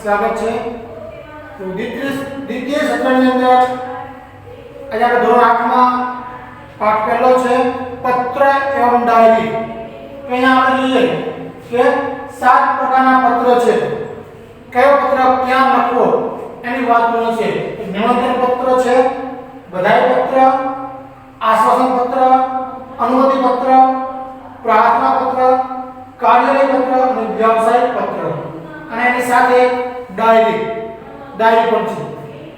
स्वागत है। तो द्वितीय सत्રની અંદર આજે આપણે ધોરણ 8 માં પાઠ પહેલો છે પત્ર એવं ડાયરી। તો અહીંયા આપણે જોઈએ કે 7 પ્રકારના પત્રો છે। કયો પત્ર ક્યાં લખવો એની વાત કરે છે। નિમંત્રણ પત્ર છે, બધાઈ પત્ર, આશ્વાસન પત્ર, અનુમતિ પત્ર, પ્રાર્થના પત્ર, કાર્યાલય પત્ર અને વ્યવસાયિક પત્ર અને એની સાથે ડાયરી પણ છે।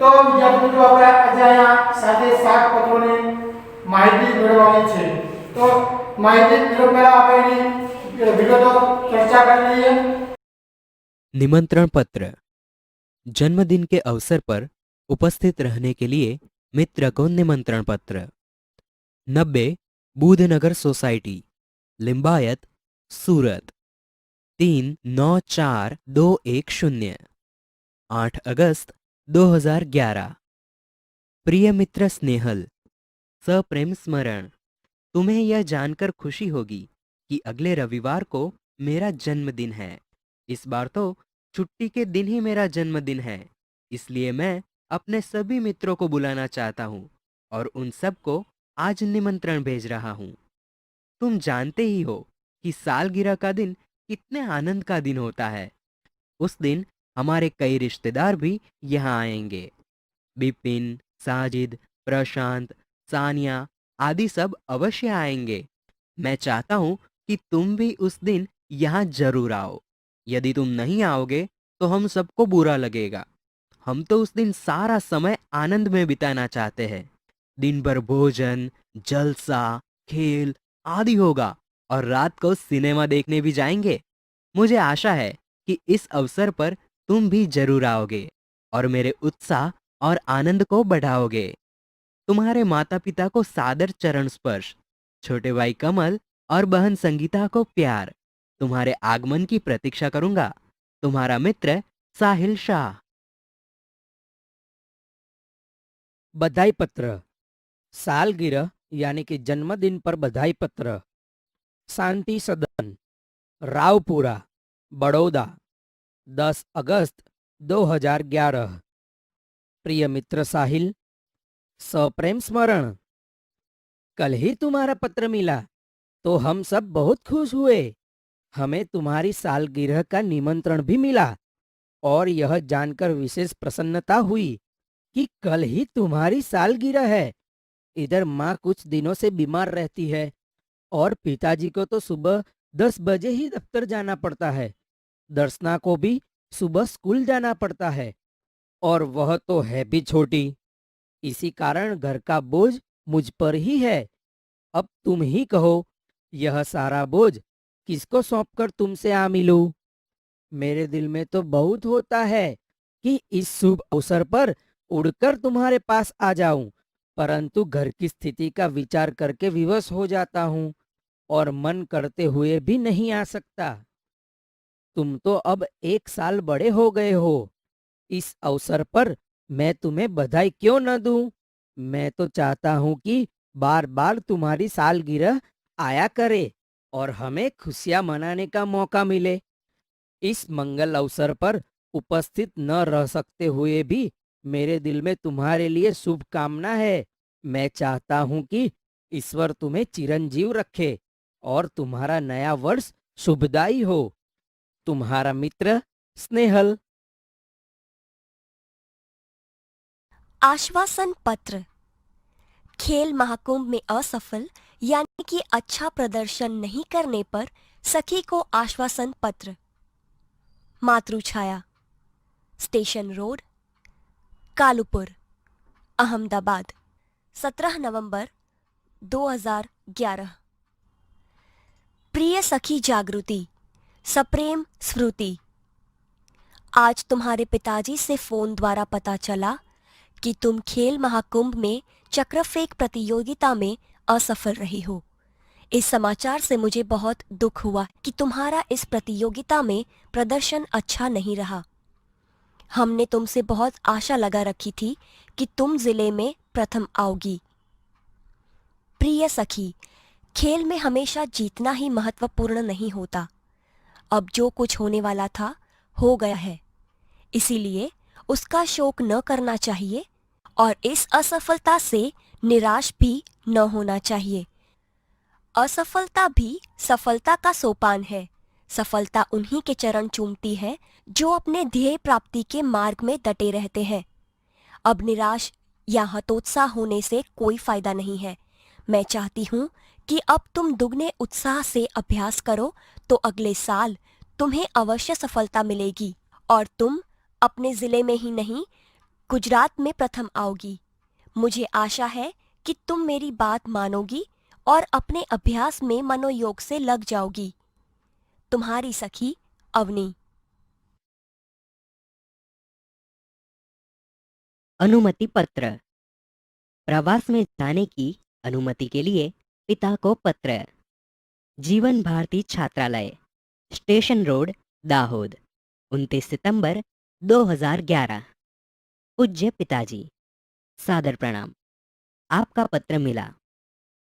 તો વિદ્યાર્થી મિત્રો આપણે આજે અહીંયા સાથે 7 પત્રોની માહિતી મેળવવાની છે। તો માહિતી મેળવવા પહેલા આપણે એની વિગતો ચર્ચા કરી લઈએ। निमंत्रण पत्र। जन्मदिन के अवसर पर उपस्थित रहने के लिए मित्र को निमंत्रण पत्र। 90 बूधनगर सोसाइटी, लिंबायत, सूरत, 3-9-4-210, 8 अगस्त 2011। प्रिय मित्र स्नेहल, सप्रेम स्मरण। तुम्हें यह जानकर खुशी होगी कि अगले रविवार को मेरा जन्मदिन है। इस बार तो छुट्टी के दिन ही मेरा जन्मदिन है, इसलिए मैं अपने सभी मित्रों को बुलाना चाहता हूँ और उन सब को आज निमंत्रण भेज रहा हूँ। तुम जानते ही हो कि सालगिरह का दिन कितने आनंद का दिन होता है। उस दिन हमारे कई रिश्तेदार भी यहाँ आएंगे। बिपिन, साजिद, प्रशांत, सानिया आदि सब अवश्य आएंगे। मैं चाहता हूँ कि तुम भी उस दिन यहाँ जरूर आओ। यदि तुम नहीं आओगे तो हम सबको बुरा लगेगा। हम तो उस दिन सारा समय आनंद में बिताना चाहते हैं। दिन भर भोजन, जलसा, खेल आदि होगा और रात को सिनेमा देखने भी जाएंगे। मुझे आशा है कि इस अवसर पर तुम भी जरूर आओगे और मेरे उत्साह और आनंद को बढ़ाओगे। तुम्हारे माता पिता को सादर चरण स्पर्श, छोटे भाई कमल और बहन संगीता को प्यार। तुम्हारे आगमन की प्रतीक्षा करूंगा। तुम्हारा मित्र साहिल शाह। बधाई पत्र। सालगिरह यानी कि जन्मदिन पर बधाई पत्र। शांति सदन, रावपुरा, बड़ौदा, 10 अगस्त 2011। प्रिय मित्र साहिल, सप्रेम स्मरण। कल ही तुम्हारा पत्र मिला तो हम सब बहुत खुश हुए। हमें तुम्हारी सालगिरह का निमंत्रण भी मिला और यह जानकर विशेष प्रसन्नता हुई कि कल ही तुम्हारी सालगिरह है। इधर माँ कुछ दिनों से बीमार रहती है और पिताजी को तो सुबह 10 बजे ही दफ्तर जाना पड़ता है। दर्शना को भी सुबह स्कूल जाना पड़ता है और वह तो है भी छोटी। इसी कारण घर का बोझ मुझ पर ही है। अब तुम ही कहो, यह सारा बोझ किसको सौंपकर तुमसे आ मिलूं? मेरे दिल में तो बहुत होता है कि इस शुभ अवसर पर उड़कर तुम्हारे पास आ जाऊं, परंतु घर की स्थिति का विचार करके विवश हो जाता हूं और मन करते हुए भी नहीं आ सकता। तुम तो अब 1 साल बड़े हो गए हो। इस अवसर पर मैं तुम्हें बधाई क्यों न दूं? मैं तो चाहता हूं कि बार बार तुम्हारी सालगिरह आया करे और हमें खुशियां मनाने का मौका मिले। इस मंगल अवसर पर उपस्थित न रह सकते हुए भी मेरे दिल में तुम्हारे लिए शुभकामना है। मैं चाहता हूं कि ईश्वर तुम्हें चिरंजीव रखे और तुम्हारा नया वर्ष शुभदायी हो। तुम्हारा मित्र स्नेहल। आश्वासन पत्र। खेल महाकुंभ में असफल यानी कि अच्छा प्रदर्शन नहीं करने पर सखी को आश्वासन पत्र। मातृछाया, स्टेशन रोड, कालूपुर, अहमदाबाद, 17 नवंबर 2011। प्रिय सखी जागृति, सप्रेम स्मृति। आज तुम्हारे पिताजी से फोन द्वारा पता चला कि तुम खेल महाकुंभ में चक्र फेंक प्रतियोगिता में असफल रही हो। इस समाचार से मुझे बहुत दुख हुआ कि तुम्हारा इस प्रतियोगिता में प्रदर्शन अच्छा नहीं रहा। हमने तुमसे बहुत आशा लगा रखी थी कि तुम जिले में प्रथम आओगी। प्रिय सखी, खेल में हमेशा जीतना ही महत्वपूर्ण नहीं होता। अब जो कुछ होने वाला था हो गया है। इसीलिए उसका शोक न करना चाहिए और इस असफलता से निराश भी न होना चाहिए। असफलता भी सफलता का सोपान है। सफलता उन्हीं के चरण चूमती है जो अपने ध्येय प्राप्ति के मार्ग में डटे रहते हैं। अब निराश या हतोत्साह होने से कोई फायदा नहीं है। मैं चाहती हूँ कि अब तुम दुगने उत्साह से अभ्यास करो तो अगले साल तुम्हें अवश्य सफलता मिलेगी और तुम अपने जिले में ही नहीं गुजरात में प्रथम आओगी। मुझे आशा है कि तुम मेरी बात मानोगी और अपने अभ्यास में मनोयोग से लग जाओगी। तुम्हारी सखी अवनी। अनुमति पत्र। प्रवास में जाने की अनुमति के लिए पिता को पत्र। जीवन भारती छात्रालय, स्टेशन रोड, दाहोद, 29 सितंबर 2011। पूज्य पिताजी, सादर प्रणाम। आपका पत्र मिला।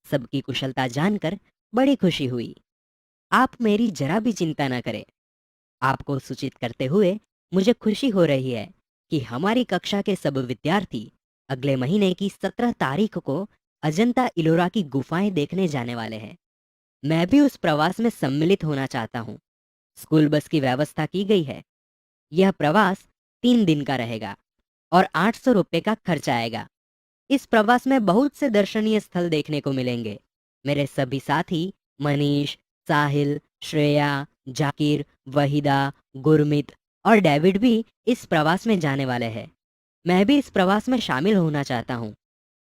सबकी कुशलता जानकर बड़ी खुशी हुई। आप मेरी जरा भी चिंता न करें। आपको सूचित करते हुए मुझे खुशी हो रही है कि हमारी कक्षा के सब विद्यार्थी अगले महीने की 17 तारीख को अजंता इलोरा की गुफाएं देखने जाने वाले हैं। मैं भी उस प्रवास में सम्मिलित होना चाहता हूँ। स्कूल बस की व्यवस्था की गई है। यह प्रवास 3 दिन का रहेगा और 800 रुपये का खर्च आएगा। इस प्रवास में बहुत से दर्शनीय स्थल देखने को मिलेंगे। मेरे सभी साथी मनीष, साहिल, श्रेया, जाकिर, वहीदा, गुरमीत और डेविड भी इस प्रवास में जाने वाले हैं। मैं भी इस प्रवास में शामिल होना चाहता हूँ।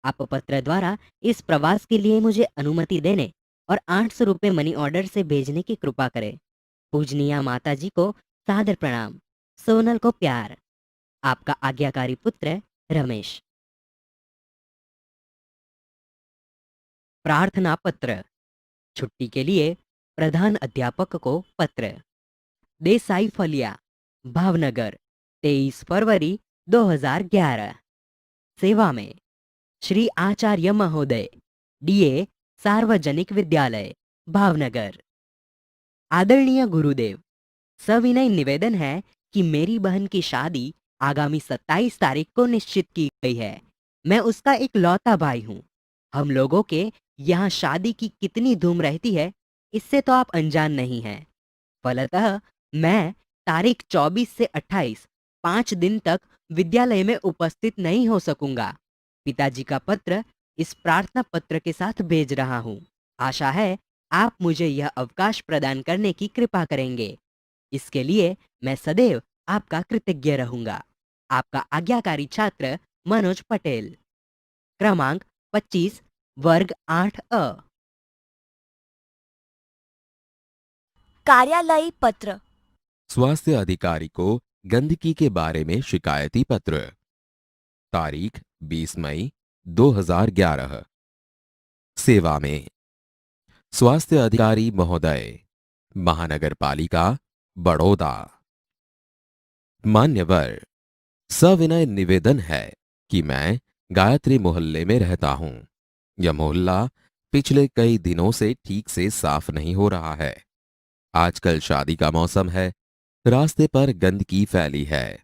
आप पत्र द्वारा इस प्रवास के लिए मुझे अनुमति देने और 800 रुपये मनी ऑर्डर से भेजने की कृपा करें। पूजनीय माता जी को सादर प्रणाम। सोनल को प्यार। आपका आज्ञाकारी पुत्र रमेश। प्रार्थना पत्र। छुट्टी के लिए प्रधान अध्यापक को पत्र। देसाई फलिया, भावनगर, 23 फरवरी 2011। सेवा में श्री आचार्य महोदय, डीए, सार्वजनिक विद्यालय, भावनगर। आदरणीय गुरुदेव, सविनय निवेदन है कि मेरी बहन की शादी आगामी 27 तारीख को निश्चित की गई है। मैं उसका एक लौता भाई हूँ। हम लोगों के यहाँ शादी की कितनी धूम रहती है इससे तो आप अनजान नहीं हैं। फलतः मैं तारीख 24 से 28, 5 दिन तक विद्यालय में उपस्थित नहीं हो सकूंगा। पिताजी का पत्र इस प्रार्थना पत्र के साथ भेज रहा हूँ। आशा है आप मुझे यह अवकाश प्रदान करने की कृपा करेंगे। इसके लिए मैं सदैव आपका कृतज्ञ रहूंगा। आपका आज्ञाकारी छात्र मनोज पटेल। क्रमांक 25, वर्ग 8A। कार्यालयी पत्र। स्वास्थ्य अधिकारी को गंदगी के बारे में शिकायती पत्र। तारीख 20 मई 2011। सेवा में स्वास्थ्य अधिकारी महोदय, महानगर पालिका, बड़ौदा। मान्यवर, सविनय निवेदन है कि मैं गायत्री मोहल्ले में रहता हूं। यह मोहल्ला पिछले कई दिनों से ठीक से साफ नहीं हो रहा है। आजकल शादी का मौसम है। रास्ते पर गंदगी फैली है।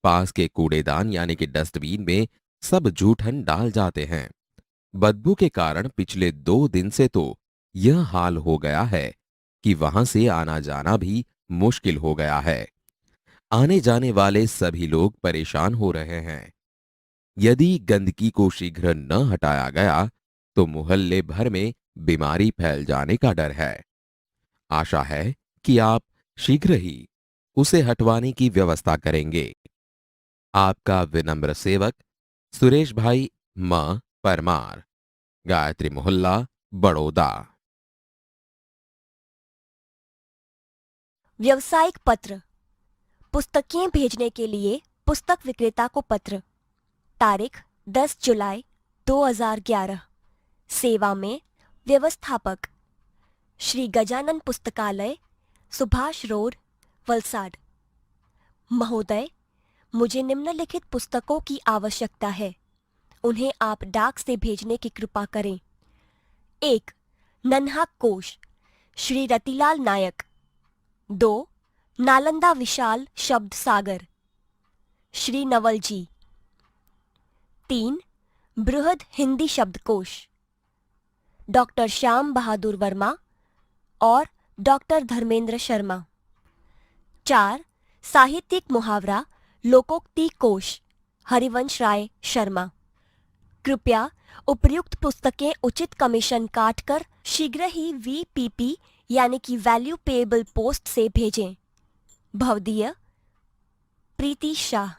पास के कूड़ेदान यानी कि डस्टबिन में सब जूठन डाल जाते हैं। बदबू के कारण पिछले 2 दिन से तो यह हाल हो गया है कि वहां से आना जाना भी मुश्किल हो गया है। आने जाने वाले सभी लोग परेशान हो रहे हैं। यदि गंदगी को शीघ्र न हटाया गया तो मोहल्ले भर में बीमारी फैल जाने का डर है। आशा है कि आप शीघ्र ही उसे हटवाने की व्यवस्था करेंगे। आपका विनम्र सेवक सुरेश भाई म परमार, गायत्री मोहल्ला, बड़ौदा। व्यवसायिक पत्र। पुस्तकें भेजने के लिए पुस्तक विक्रेता को पत्र। तारीख 10 जुलाई 2011। सेवा में व्यवस्थापक श्री गजानन पुस्तकालय, सुभाष रोड, वलसाड। महोदय, मुझे निम्नलिखित पुस्तकों की आवश्यकता है। उन्हें आप डाक से भेजने की कृपा करें। 1. नन्हा कोश, श्री रतिलाल नायक। 2. नालंदा विशाल शब्द सागर। श्री नवल जी। 3. बृहद हिंदी शब्दकोश डॉक्टर श्याम बहादुर वर्मा और डॉक्टर धर्मेंद्र शर्मा। 4. साहित्यिक मुहावरा लोकोक्ति कोश हरिवंश राय शर्मा। कृपया उपर्युक्त पुस्तकें उचित कमीशन काटकर शीघ्र ही VPP यानी कि वैल्यू पेएबल पोस्ट से भेजें। भवदीय प्रीति शाह,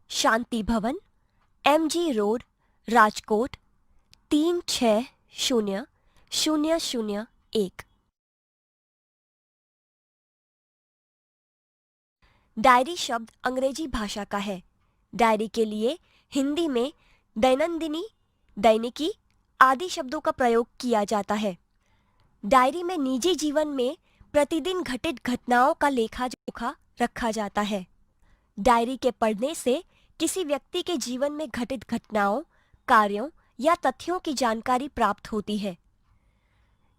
शांति भवन, MG रोड, राजकोट 360001। डायरी शब्द अंग्रेजी भाषा का है। डायरी के लिए हिंदी में दैनंदिनी, दैनिकी आदि शब्दों का प्रयोग किया जाता है। डायरी में निजी जीवन में प्रतिदिन घटित घटनाओं का लेखा जोखा रखा जाता है। डायरी के पढ़ने से किसी व्यक्ति के जीवन में घटित घटनाओं, कार्यों या तथ्यों की जानकारी प्राप्त होती है।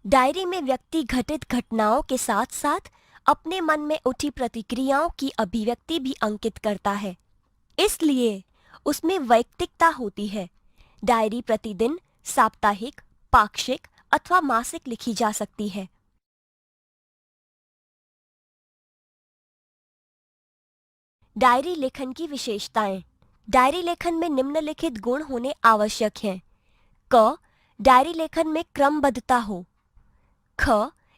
डायरी में व्यक्ति घटित घटनाओं के साथ साथ अपने मन में उठी प्रतिक्रियाओं की अभिव्यक्ति भी अंकित करता है, इसलिए उसमें वैयक्तिकता होती है। डायरी प्रतिदिन, साप्ताहिक, पाक्षिक अथवा मासिक लिखी जा सकती है। डायरी लेखन की विशेषताएं। डायरी लेखन में निम्नलिखित गुण होने आवश्यक हैं। क. डायरी लेखन में क्रमबद्धता हो। ख.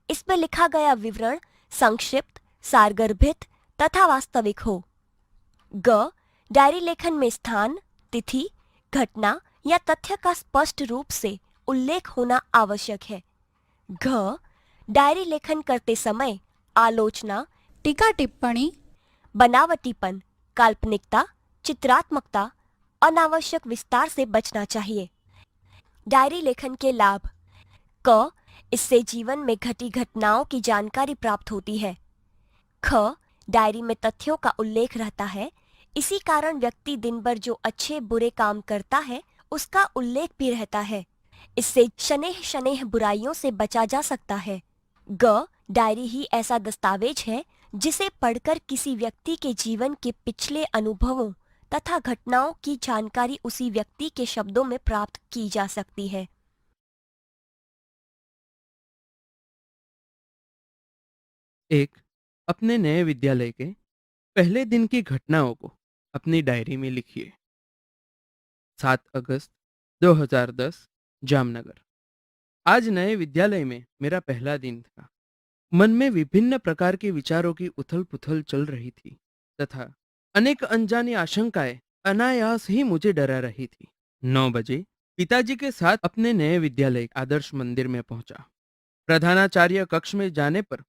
इसमें लिखा गया विवरण संक्षिप्त, सारगर्भित तथा वास्तविक हो। ग. डायरी लेखन में स्थान, तिथि, घटना या तथ्य का स्पष्ट रूप से उल्लेख होना आवश्यक है। घ. डायरी लेखन करते समय आलोचना, टीका टिप्पणी, बनावटीपन, काल्पनिकता, चित्रात्मकता, अनावश्यक विस्तार से बचना चाहिए। डायरी लेखन के लाभ। क. इससे जीवन में घटी घटनाओं की जानकारी प्राप्त होती है। ख. डायरी में तथ्यों का उल्लेख रहता है, इसी कारण व्यक्ति दिन भर जो अच्छे बुरे काम करता है उसका उल्लेख भी रहता है। इससे शनेह शनेह बुराइयों से बचा जा सकता है। ग. डायरी ही ऐसा दस्तावेज है जिसे पढ़कर किसी व्यक्ति के जीवन के पिछले अनुभवों तथा घटनाओं की जानकारी उसी व्यक्ति के शब्दों में प्राप्त की जा सकती है। एक, अपने नए विद्यालय के पहले दिन की घटनाओं को अपनी डायरी में लिखिए। 7 अगस्त 2010 जामनगर। आज नए विद्यालय में मेरा पहला दिन था। मन में विभिन्न प्रकार के विचारों की उथल पुथल चल रही थी तथा अनेक अनजानी आशंकाएं अनायास ही मुझे डरा रही थी। 9 बजे पिताजी के साथ अपने नए विद्यालय आदर्श मंदिर में पहुंचा। प्रधानाचार्य कक्ष में जाने पर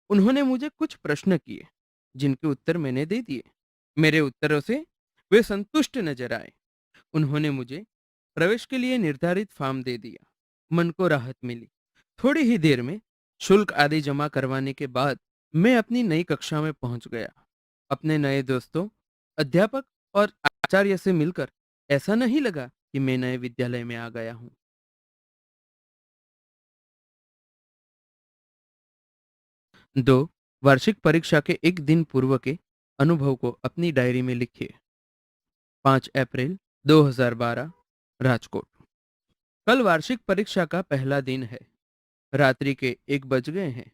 उन्होंने मुझे कुछ प्रश्न किए जिनके उत्तर मैंने दे दिए। मेरे उत्तरों से वे संतुष्ट नजर आए। उन्होंने मुझे प्रवेश के लिए निर्धारित फॉर्म दे दिया। मन को राहत मिली। थोड़ी ही देर में शुल्क आदि जमा करवाने के बाद मैं अपनी नई कक्षा में पहुंच गया। अपने नए दोस्तों, अध्यापक और आचार्य से मिलकर ऐसा नहीं लगा कि मैं नए विद्यालय में आ गया हूं। 2. वार्षिक परीक्षा के एक दिन पूर्व के अनुभव को अपनी डायरी में लिखिए। 5 अप्रैल 2012 राजकोट। कल वार्षिक परीक्षा का पहला दिन है। रात्रि के 1 बज गए हैं,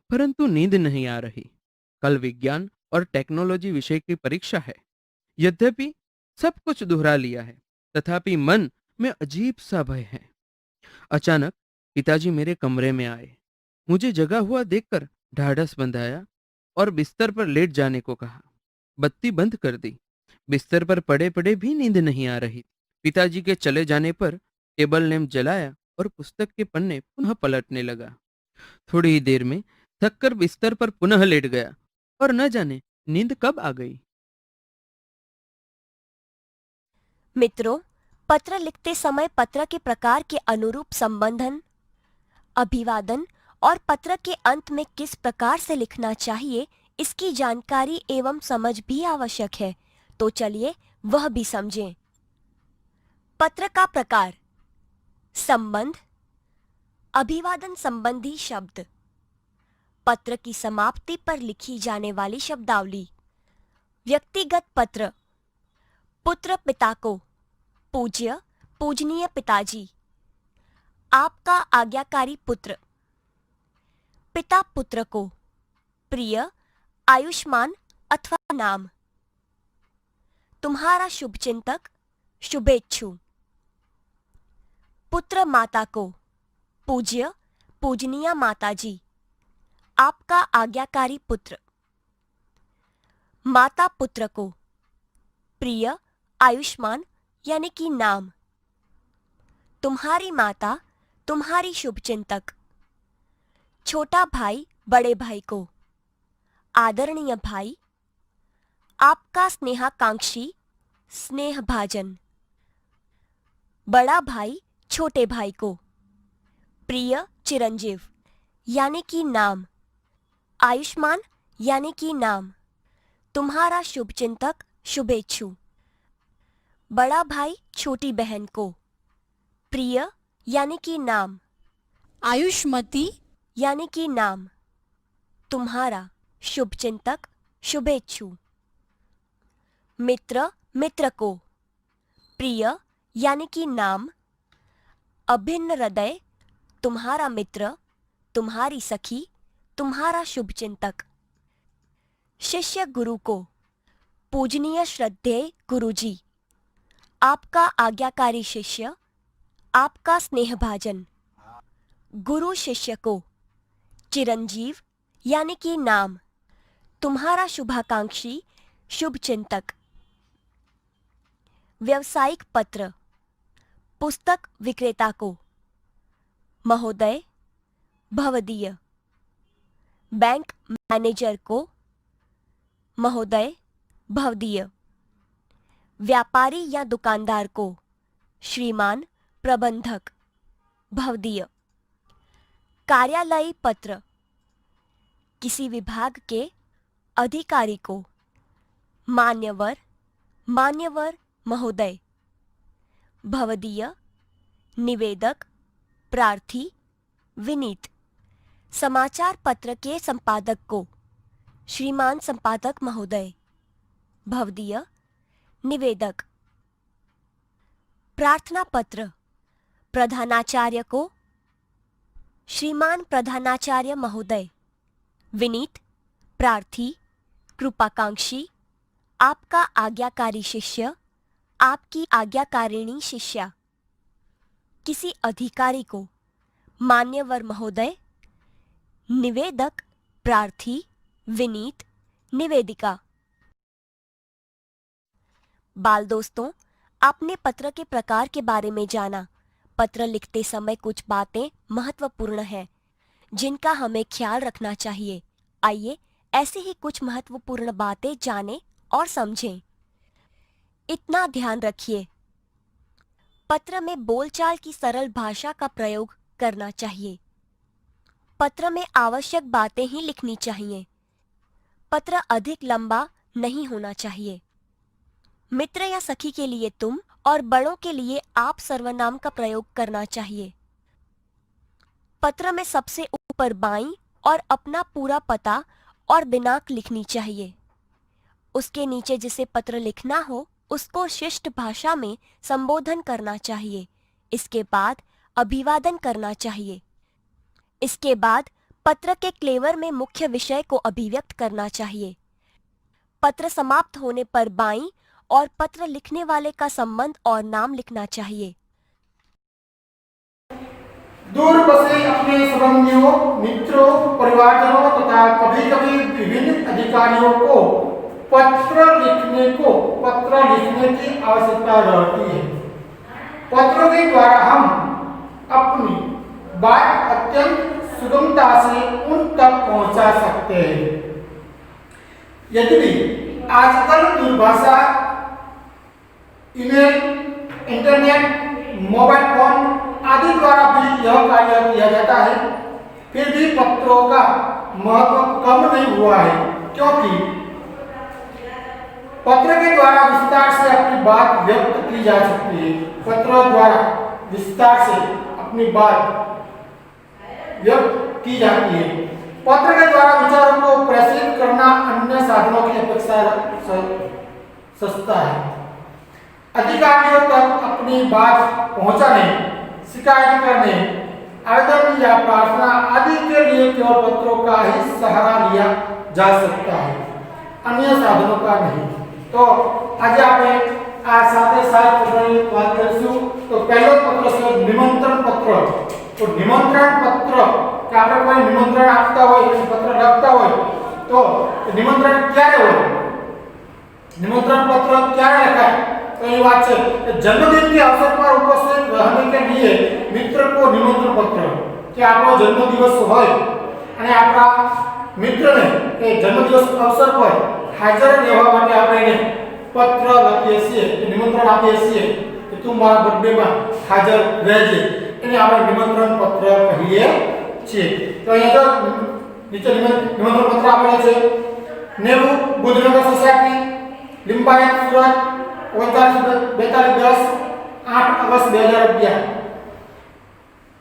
परंतु नींद नहीं आ रही। कल विज्ञान और टेक्नोलॉजी विषय की परीक्षा है। यद्यपि सब कुछ दोहरा लिया है, तथापि मन में अजीब सा भय है। अचानक पिताजी मेरे कमरे में आए। मुझे जगा हुआ देखकर ढाढ़स बंधाया और बिस्तर पर लेट जाने को कहा। बत्ती बंद कर दी। बिस्तर पर पड़े पड़े भी नींद नहीं आ रही। पिताजी के चले जाने पर टेबल लैंप जलाया और पुस्तक के पन्ने पुनः पलटने लगा। थोड़ी ही देर में थककर बिस्तर पर पुनः लेट गया और न जाने नींद कब आ गई। मित्रों, पत्र लिखते समय पत्र के प्रकार के अनुरूप संबंधन, अभिवादन और पत्र के अंत में किस प्रकार से लिखना चाहिए इसकी जानकारी एवं समझ भी आवश्यक है। तो चलिए वह भी समझें। पत्र का प्रकार। संबंध, अभिवादन संबंधी शब्द, पत्र की समाप्ति पर लिखी जाने वाली शब्दावली। व्यक्तिगत पत्र, पुत्र पिता को, पूज्य पूजनीय पिताजी। आपका आज्ञाकारी पुत्र। पिता पुत्र को, प्रिय आयुष्मान अथवा नाम। तुम्हारा शुभचिंतक, शुभेच्छु। पुत्र माता को, पूज्य पूजनीय माताजी। आपका आज्ञाकारी पुत्र। माता पुत्र को, प्रिय आयुष्मान यानी कि नाम। तुम्हारी माता, तुम्हारी शुभचिंतक। छोटा भाई बड़े भाई को, आदरणीय भाई। आपका स्नेहाकांक्षी, स्नेहभाजन। बड़ा भाई छोटे भाई को, प्रिय चिरंजीव यानी कि नाम। आयुष्मान यानी कि नाम। तुम्हारा शुभचिंतक, शुभेच्छु। बड़ा भाई छोटी बहन को, प्रिय यानी कि नाम। आयुष्मती यानी कि नाम। तुम्हारा शुभचिंतक, शुभेच्छु। मित्र मित्र को, प्रिय यानी कि नाम। अभिन्न हृदय, तुम्हारा मित्र, तुम्हारी सखी, तुम्हारा शुभचिंतक। शिष्य गुरु को, पूजनीय श्रद्धेय गुरुजी। आपका आज्ञाकारी शिष्य, आपका स्नेहभाजन। गुरु शिष्य को, चिरंजीव यानी कि नाम। तुम्हारा शुभाकांक्षी, शुभचिंतक। व्यावसायिक पत्र। पुस्तक विक्रेता को, महोदय भवदीय। बैंक मैनेजर को, महोदय भवदीय। व्यापारी या दुकानदार को, श्रीमान प्रबंधक भवदीय। कार्यालयी पत्र। किसी विभाग के अधिकारी को, मान्यवर मान्यवर महोदय। भवदीय। निवेदक, प्रार्थी, विनीत। समाचार पत्र के संपादक को, श्रीमान संपादक महोदय। भवदीय। निवेदक। प्रार्थना पत्र। प्रधानाचार्य को, श्रीमान प्रधानाचार्य महोदय। विनीत, प्रार्थी, कृपाकांक्षी। आपका आज्ञाकारी शिष्य, आपकी आज्ञाकारिणी शिष्या। किसी अधिकारी को, मान्यवर महोदय। निवेदक, प्रार्थी, विनीत, निवेदिका। बाल दोस्तों, आपने पत्र के प्रकार के बारे में जाना। पत्र लिखते समय कुछ बातें महत्वपूर्ण हैं जिनका हमें ख्याल रखना चाहिए। आइए ऐसे ही कुछ महत्वपूर्ण बातें जानें और समझें। इतना ध्यान रखिए, पत्र में बोलचाल की सरल भाषा का प्रयोग करना चाहिए। पत्र में आवश्यक बातें ही लिखनी चाहिए। पत्र अधिक लंबा नहीं होना चाहिए। मित्र या सखी के लिए तुम और बड़ों के लिए आप सर्वनाम का प्रयोग करना चाहिए। पत्र में सबसे ऊपर बाईं और अपना पूरा पता और दिनांक लिखनी चाहिए। उसके नीचे जिसे पत्र लिखना हो उसको शिष्ट भाषा में संबोधन करना चाहिए। इसके बाद अभिवादन करना चाहिए। इसके बाद पत्र के क्लेवर में मुख्य विषय को अभिव्यक्त करना चाहिए। पत्र समाप्त होने पर बाईं और पत्र लिखने वाले का संबंध और नाम लिखना चाहिए। दूर बसे अपने संबंधियों, मित्रों, परिवारजनों तथा कभी कभी विभिन्न अधिकारियों को पत्र लिखने की आवश्यकता रहती है। पत्रों के द्वारा हम अपनी बात अत्यंत सुगमता से उन तक पहुंचा सकते हैं। यदि आजकल दूरभाषा, ईमेल, इंटरनेट, मोबाइल फोन आदि द्वारा भी यह कार्य किया जाता है, फिर भी पत्रों का महत्व कम नहीं हुआ है, क्योंकि पत्र के द्वारा विस्तार से अपनी बात व्यक्त की जा सकती है। पत्रों द्वारा विस्तार से अपनी बात व्यक्त की जाती है। पत्र के द्वारा विचारों को प्रेषित करना अन्य साधनों की अपेक्षा सस्ता है। अधिकारियों तक अपनी बात पहुंचाने, शिकायत करने, आवेदन या प्रार्थना आदि के लिए केवल पत्रों का ही सहारा लिया जा सकता है, अन्य साधनों का नहीं। तो आज આપણે આ સાથે સાત પત્રની વાત કરીશું। તો પહેલો પત્ર છે નિમંત્રણ પત્ર। તો નિમંત્રણ પત્ર કે આપણે કોઈ નિમંત્રણ આપતા હોય કે પત્ર લખતા હોય તો નિમંત્રણ ક્યારે હોય, निमंत्रण पत्र क्या लिखा है? तो ये बात है कि जन्मदिन के अवसर पर उपस्थित रहने के लिए मित्र को निमंत्रण पत्र कि आपको जन्मदिवस होय અને આપણા મિત્રને એ જન્મદિવસ અવસર પર હાજર રહેવા માટે આપણે એને પત્ર લખીએ છીએ, નિમંત્રણ આપીએ છીએ કે તું મારા બર્થડેમાં હાજર રહેજે, એને આપણે નિમંત્રણ પત્ર કહીએ છીએ। તો અહીંયા તો નીચે નિમંત્રણ પત્ર આપેલા છે। નેવું બુદ્ધનગર સોસાયટી, लिंबायत सूरत 4210 8 अगस्त 2011।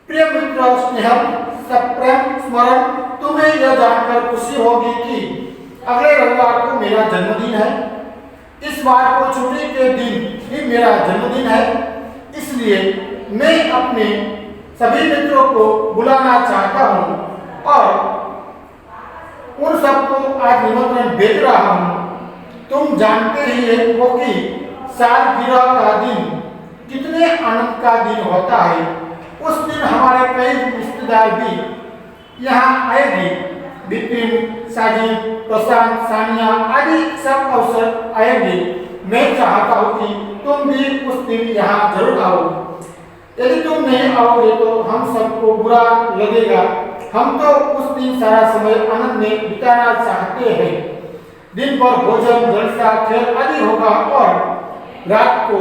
प्रिय मित्र स्नेहल, सप्रेम स्मरण, तुम्हें यह जानकर खुशी होगी कि अगले रविवार को मेरा जन्मदिन है। इस बार को छुट्टी के दिन ही मेरा जन्मदिन है, इसलिए मैं अपने सभी मित्रों को बुलाना चाहता हूँ और उन सबको आज निमंत्रण भेज रहा हूँ। तुम जानते ही हो कि सालगिरह का दिन कितने आनंद का दिन होता है। उस दिन हमारे कई रिश्तेदार भी यहाँ आएंगे। बिपिन, साजिद, प्रशांत, सानिया आदि सब अवसर आएंगे। मैं चाहता हूँ कि तुम भी उस दिन यहाँ जरूर आओ। यदि तुम नहीं आओगे तो हम सबको बुरा लगेगा। हम तो उस दिन सारा समय आनंद में बिताना चाहते हैं। दिन भर भोजन, जलसा, खेल आदि होगा और रात को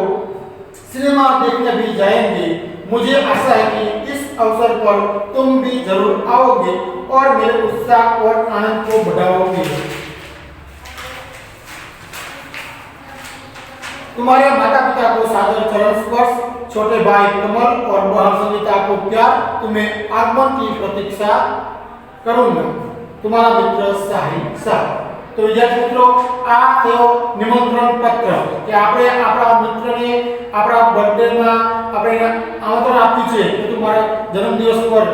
सिनेमा देखने भी जाएंगे। मुझे आशा है कि इस अवसर पर तुम भी जरूर आओगे और मेरे उत्साह और आनंद को बढ़ाओगे। तुम्हारे माता पिता को सादर चरण स्पर्श, छोटे भाई कमल और बहन संगीता को प्यार, तुम्हें आगमन की प्रतीक्षा करूंगा। तुम्हारा मित्र साहिल शाह। तो विद्यार्थी मित्रों, आ थयो निमंत्रण पत्र કે આપણે આપણા મિત્રને આપણા બર્થડેમાં આપણે આમંત્રણ આપ્યું છે કે તું મારા જન્મદિવસ પર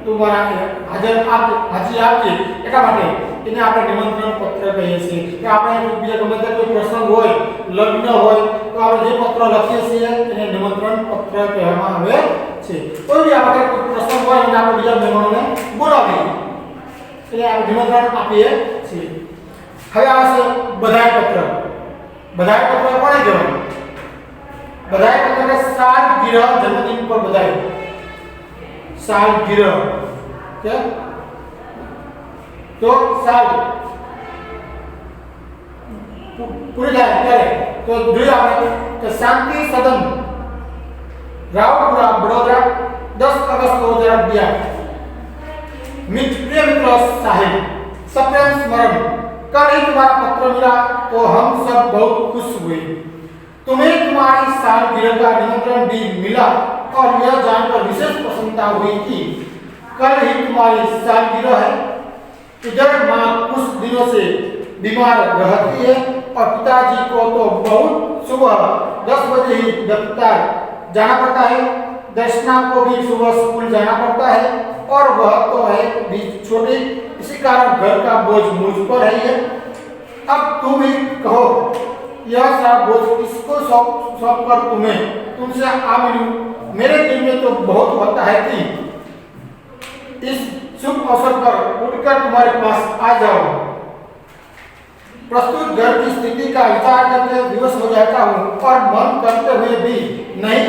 તું મારા હાજરી આપજે, એટલા માટે એને આપણે નિમંત્રણ પત્ર કહીએ છીએ। કે આપણે બીજા ગમે તે કોઈ પ્રસંગ હોય, લગ્ન હોય તો આપણે જે પત્ર લખીએ છીએ એને નિમંત્રણ પત્ર કહેવામાં આવે છે। કોઈ બી આપણે કોઈ પ્રસંગ હોય અને આપણે બીજા મહેમાનોને બોલાવીએ એટલે આપણે નિમંત્રણ આપીએ છીએ। હવે આવે છે બધાઈ પત્ર। બધાઈ પત્ર કોને કહેવાય? બધાઈ પત્ર કે સાલગીરહ, જન્મદિન પર બધાઈ, सालगिरह क्या? तो साल पूरी जाए क्या? तो જોઈએ આપણે કે શાંતિ સદન રાવપુરા વડોદરા 10 अगस्त 2011। प्रिय मित्र साहिब, सप्रेम स्मरण, कल ही तुम्हारा पत्र मिला तो हम सब बहुत खुश हुए। तुम्हें तुम्हारी सालगिरह का निमंत्रण भी मिला और यह जानकर विशेष प्रसन्नता हुई कि कल ही तुम्हारी सालगिरह है। इधर माँ कुछ दिनों से बीमार रहती है और पिताजी को तो बहुत सुबह 10 बजे ही दफ्तर जाना पड़ता है। दर्शना को भी सुबह स्कूल जाना पड़ता है और वह तो है भी छोटी, इसी कारण घर का बोझ मुझ पर है। अब तुम ही कहो यह सारा बोझ किसको सौंप कर तुमसे आ मिलूं। मेरे दिल में तो बहुत होता है कि इस शुभ अवसर पर उठकर तुम्हारे पास आ जाओ। प्रस्तुत घर की स्थिति का विचार करके विवश हो जाता हूँ और मन करते हुए भी नहीं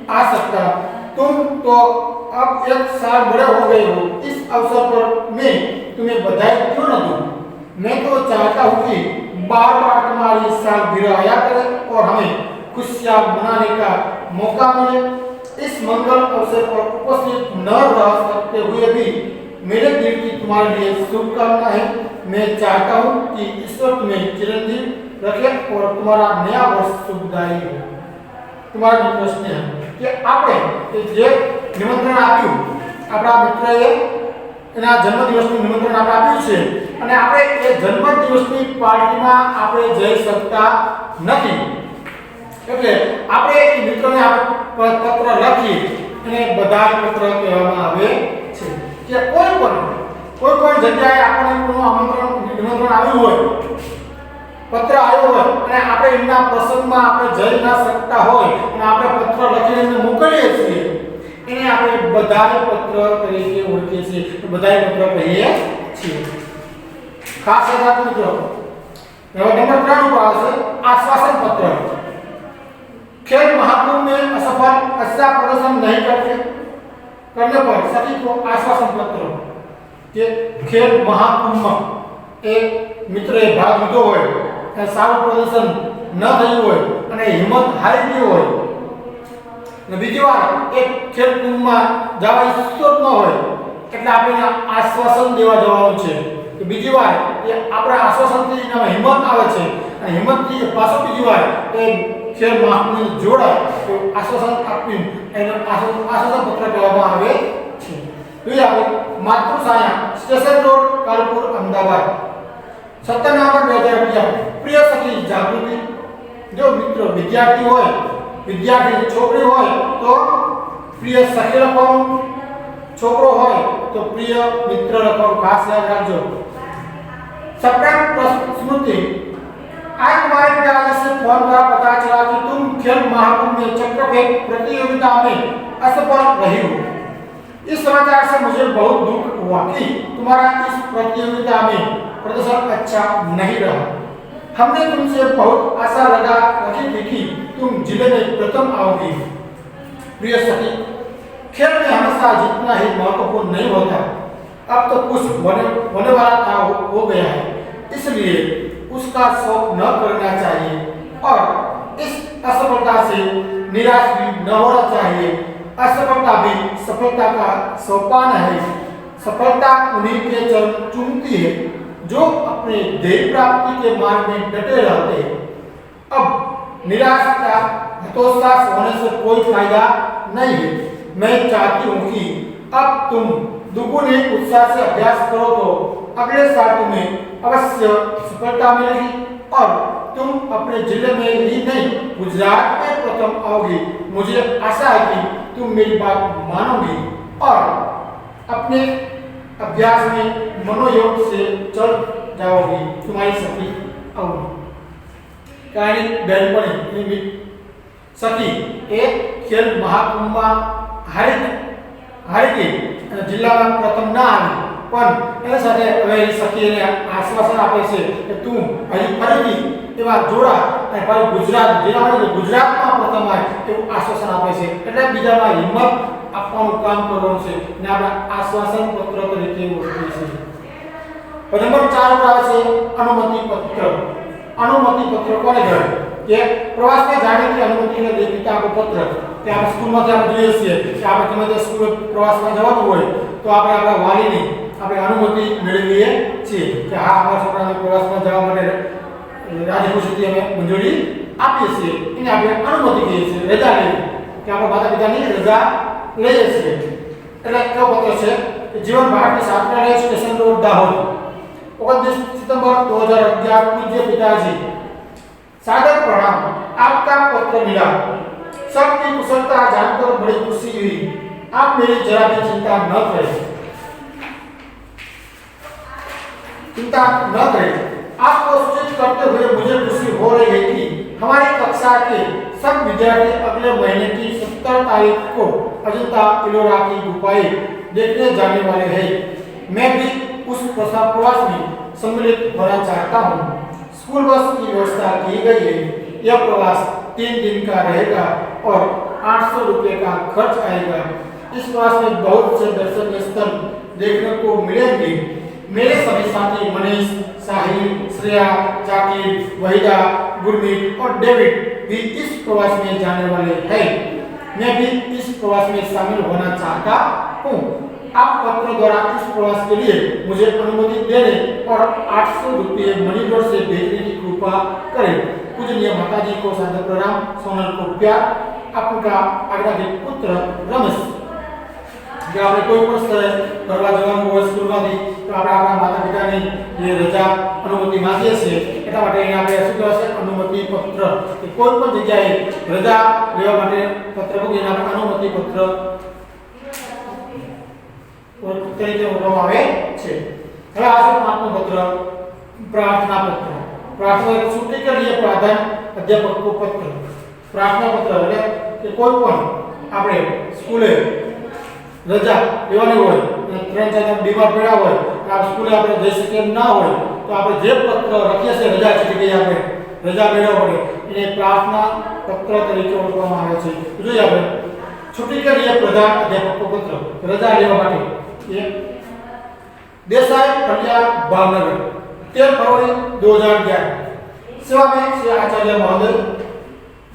आ सकता। तुम तो अब 1 साल बड़े हो गए हो, इस अवसर पर मैं तुम्हें बधाई क्यों न दूं। मैं तो चाहता हूँ कि बार बार तुम्हारी सालगिरह आया करे और हमें खुशियां मनाने का मौका मिले। इस मंगल अवसर पर उपस्थित न रह सकते हुए भी मेरे दिल की तुम्हारे लिए शुभकामना है। मैं चाहता हूँ कि ईश्वर तुम्हें चिरंजीव रखे और तुम्हारा नया वर्ष शुभदायी हो। तुम्हारा प्रश्न है कि આપણે જે નિમંત્રણ આપ્યું આપણા મિત્રએ એના જન્મદિવસનું નિમંત્રણ આપણે આપ્યું છે અને આપણે એ જન્મદિવસની પાર્ટીમાં આપણે જઈ શકતા નથી। એટલે આપણે એ મિત્રોને આપણે પત્ર લખી અને બધાય પત્ર કહેવામાં આવે છે કે કોઈ પણ જગ્યાએ આપણને કોઈ નિમંત્રણ આવ્યું હોય, પત્ર આવ્યો હોય અને આપણે એમના પ્રસંગમાં આપણે જઈ ન શકતા હોય અને આપણે પત્ર લખીને એમને મોકલીએ છીએ, એને આપણે બધાય પત્ર તરીકે ઓળખીએ છીએ, બધાય પત્ર કહીએ છીએ. ખાસ યાદ મિત્રો, હવે નંબર 3 ઉપર આવશે आश्वासन पत्र. खेल महाकुंभ में असफल अच्छा प्रदर्शन नहीं करने पर सभी को आश्वासन पत्र કે ખેલ મહાકુંભમાં એક મિત્રએ ભાગ લીધો હોય અને સારું પ્રદર્શન ન થયું હોય અને હિંમત હારી ગઈ હોય અને બીજી વાર એક ખેલ કુંભમાં જવા ઈચ્છતો જ ન હોય એટલે આપણે આશ્વાસન દેવા જવાનું છે કે બીજી વાર એ આપણા આશ્વાસનથી એનામાં હિંમત આવે છે અને હિંમતથી પાછો બીજી વાર એ ખેલ મહાકુંભને જોડાય તો આશ્વાસન આપી એને આશ્વાસન પત્ર કહેવામાં આવે છે. જોઈએ આપણે Matruchhaya station road Kalupur Ahmedabad 17 November 2011. પ્રિય સખી જાગૃતિ. જો મિત્રો વિદ્યાર્થી હોય, વિદ્યાર્થી છોકરી હોય તો પ્રિય સખી લખવાનું, છોકરો હોય તો પ્રિય મિત્ર લખવાનું. ખાસ યાદ રાખજો. सप्रेम स्मृति. आज तुम्हारे पिताजी से फोन द्वारा पता चला कि तुम खेल महाकुंभ में चक्र फेंक प्रतियोगिता में असफल रही हो. इस समाचार से मुझे बहुत दुख हुआ कि तुम्हारा इस प्रतियोगिता में प्रदर्शन अच्छा नहीं रहा. हमने तुमसे बहुत आशा लगा रखी थी कि तुम जिले में प्रथम आओगी. प्रिय सखी, खेल में हमेशा जीतना ही महत्वपूर्ण नहीं होता. अब तो कुछ होने वाला था हो गया है, इसलिए उसका शौक न करना चाहिए और इस असफलता से निराश भी न होना चाहिए. असफलता भी सफलता का सोपान है. सफलता उन्हीं के चरण चूमती है जो अपने ध्येय प्राप्ति के मार्ग में डटे रहते हैं. अब निराशा हतोत्साह होने से कोई फायदा नहीं है. मैं चाहती हूँ कि अब तुम दुगुने उत्साह से अभ्यास करो तो अगले साल तुम्हें अवश्य सफलता मिलेगी और तुम अपने जिले में ही नहीं गुजरात में प्रथम आओगी. मुझे आशा है कि तुम मेरी बात मानोगी और अपने अभ्यास में मनोयोग से चल जाओगी. तुम्हारी सखी अवनी. कहानी बेनपणी सखी एक खेल महाकुंभ में हारी गई અને જિલ્લામાં પ્રથમ ના આવી, પણ એના સાથે હવે એ સખીને આશ્વાસન આપે છે કે તું હજી ફરીથી એવા જોડા અને ફરી ગુજરાત જિલ્લામાં ગુજરાતમાં પ્રથમ આવે એવું આશ્વાસન આપે છે. એટલે બીજામાં હિંમત આપવાનું કામ કરવાનું છે અને આપણે આશ્વાસન પત્ર તરીકે ઓળખીએ છીએ. નંબર 4 પર આવે છે અનુમતિ પત્ર. અનુમતિ પત્ર કોને કહેવાય? કે પ્રવાસને જાણે કે અનુમતિને દે પિતા પત્ર. કે આપણે સ્કૂલમાંથી આપણે જોઈએ છીએ કે આપણે ગમે તે સ્કૂલ પ્રવાસમાં જવાનું હોય તો આપણે આપણા વાલીની આપણે અનુમતિ મેળવીએ છીએ કે હા અમારા છોકરાને પ્રવાસમાં જવા માટે રાજી ખુશીથી અમે મંજૂરી આપીએ છીએ. એને આપણે અનુમતિ કહીએ છીએ. રજા લઈએ કે આપણા માતા પિતાની રજા લઈએ છીએ. એટલે કેવો પત્ર છે કે જીવન ભારતી છાત્રાલય સ્ટેશન રોડ દાહોદ 29 सितंबर 2011. पूज्य पिताजी, सादर प्रणाम. आपका पत्र मिला. सबकी कुशलता जानकर बड़ी खुशी हुई. आप मेरी जरा भी चिंता न करें. आपको सूचित करते हुए मुझे खुशी हो रही है कि हमारी कक्षा के सब विद्यार्थी अगले महीने की 17 तारीख को अजंता इलोरा की गुफाएं देखने जाने वाले हैं. मैं भी उस प्रवास में सम्मिलित होना चाहता हूँ. स्कूल बस की व्यवस्था की गई है. यह प्रवास 3 दिन का रहेगा और 800 रुपये का खर्च आएगा. इस प्रवास में बहुत से दर्शनीय स्थल देखने को मिलेंगे. मेरे सभी साथी मनीष, साहिल, श्रेया, जाकिर, वहीदा, गुरमीत और डेविड भी इस प्रवास में जाने वाले हैं. मैं भी इस प्रवास में शामिल होना चाहता हूँ. आप पत्र द्वारा इस प्रवास के लिए मुझे अनुमति देने और 800 रुपये मनी ऑर्डर से भेजने की कृपा करें. पूजनीय माताजी को सादर प्रणाम. सोनल को प्यार. आपका आज्ञा के पुत्र रमेश. કે આપણે કોઈ પણ સ્થળે ફરવા જવાનું હોય સ્કૂલમાંથી તો આપણે આપણા માતા પિતાની જે રજા અનુમતિ માંગીએ છીએ એટલા માટે એને આપણે શું કહેવાય છે અનુમતિ પત્ર કે કોઈ પણ જગ્યાએ રજા લેવા માટે પત્ર મૂકીને આપણે અનુમતિ પત્ર તરીકે ઓળખવામાં આવે છે. હવે આ છે પાંચમું પત્ર પ્રાર્થના પત્ર. પ્રાર્થના એટલે છૂટી કે लिए प्रावधान अध्यापक को पत्र. પ્રાર્થના પત્ર એટલે કે કોઈ પણ આપણે સ્કૂલે રજા લેવાની હોય અને 3-4 બીમાર પડ્યા હોય આ સ્કૂલે આપણે જઈ શકીએ ના હોય તો આપણે જે પત્ર લખીએ છીએ રજા છૂટી ગઈ આપણે રજા મેળવવા પડે એને પ્રાર્થના પત્ર તરીકે ઓળખવામાં આવે છે. જોઈએ આપણે छुट्टी के लिए प्रधान अध्यापक को पत्र रजा लेवा माटे ये देसाई कल्याण भावनगर 13 फरवरी 2011 सेवा में श्री आचार्य महोदय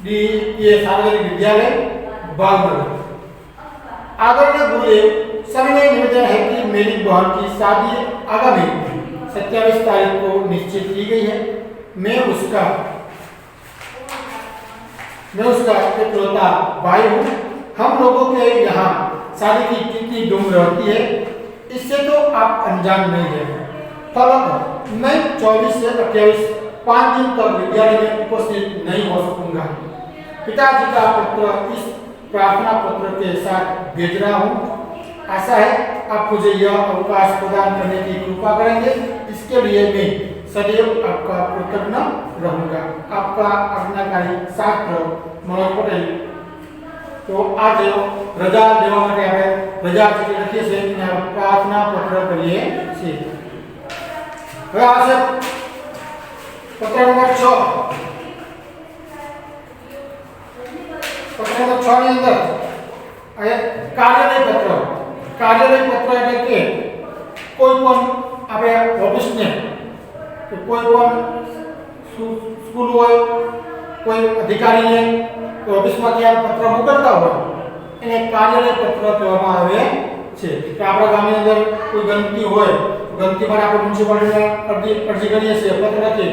डी ये सार्वजनिक विद्यालय भावनगर. आदरणीय गुरुदेव सविनय निवेदन है कि मेरी बहन की शादी आगामी 27 तारीख को निश्चित की गई है. मैं उसका इकलौता भाई हूँ. हम लोगों के यहाँ शादी की कितनी धूम रहती है इससे तो आप अनजान नहीं है. फलतः मैं 24 से 28 5 दिन तक विद्यालय में उपस्थित नहीं हो सकूंगा. पिताजी का पत्र इस प्रार्थना पत्र के साथ भेज रहा हूँ. आशा है आप मुझे यह अवकाश प्रदान करने की कृपा करेंगे. इसके लिए मैं सदैव आपका कृतज्ञ रहूंगा. आपका आज्ञाकारी छात्र मनोज पटेल. तो आज रजा लेवा माटे આપણે રજા ચીઠી લખીએ છીએ અને પ્રાર્થના પત્ર કરીએ છીએ. હવે આ છે પત્ર નંબર 6. પત્ર નંબર 6 ની અંદર આ કાર્યાલય પત્ર. કાર્યાલય પત્ર એટલે કે કોઈ પણ આપણે ઓફિસને કે કોઈ પણ સ્કૂલ હોય કોઈ અધિકારીને ઓફિસમાંથી આ પત્ર મોકલતા હોય એને કાર્યાલય પત્ર કહેવામાં આવે છે. કે આપણા ગામની અંદર કોઈ ગંદકી હોય ગંદકી માટે આપણે મ્યુનિસિપાલિટીને અરજી કરીએ છીએ પત્ર લખી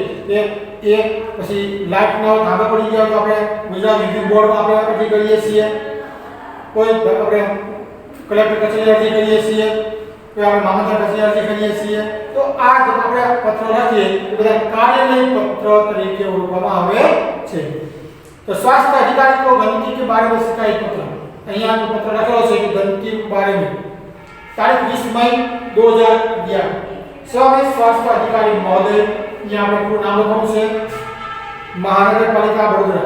એ પછી લાઇટ ન ધાબા પડી ગયા તો આપણે ગુજરાત વિદ્યુત બોર્ડમાં આપણે અરજી કરીએ છીએ. કોઈ આપણે કલેક્ટર કચેરી અરજી કરીએ છીએ કોઈ આપણે મામલતદાર કચેરી અરજી કરીએ છીએ. તો આ જે આપણે પત્ર લખીએ એ બધા કાર્યાલય પત્ર તરીકે ઓળખવામાં આવે છે. तो स्वास्थ्य अधिकारी को गंदगी के बारे में शिकायत पत्र. यहाँ जो पत्र रखा है कि गंदगी के बारे में तारीख 20 मई 2011 सेवा में स्वास्थ्य अधिकारी महोदय यहाँ पर पूर्ण नाम लखવાનું છે महानगर पालिका वडोदरा.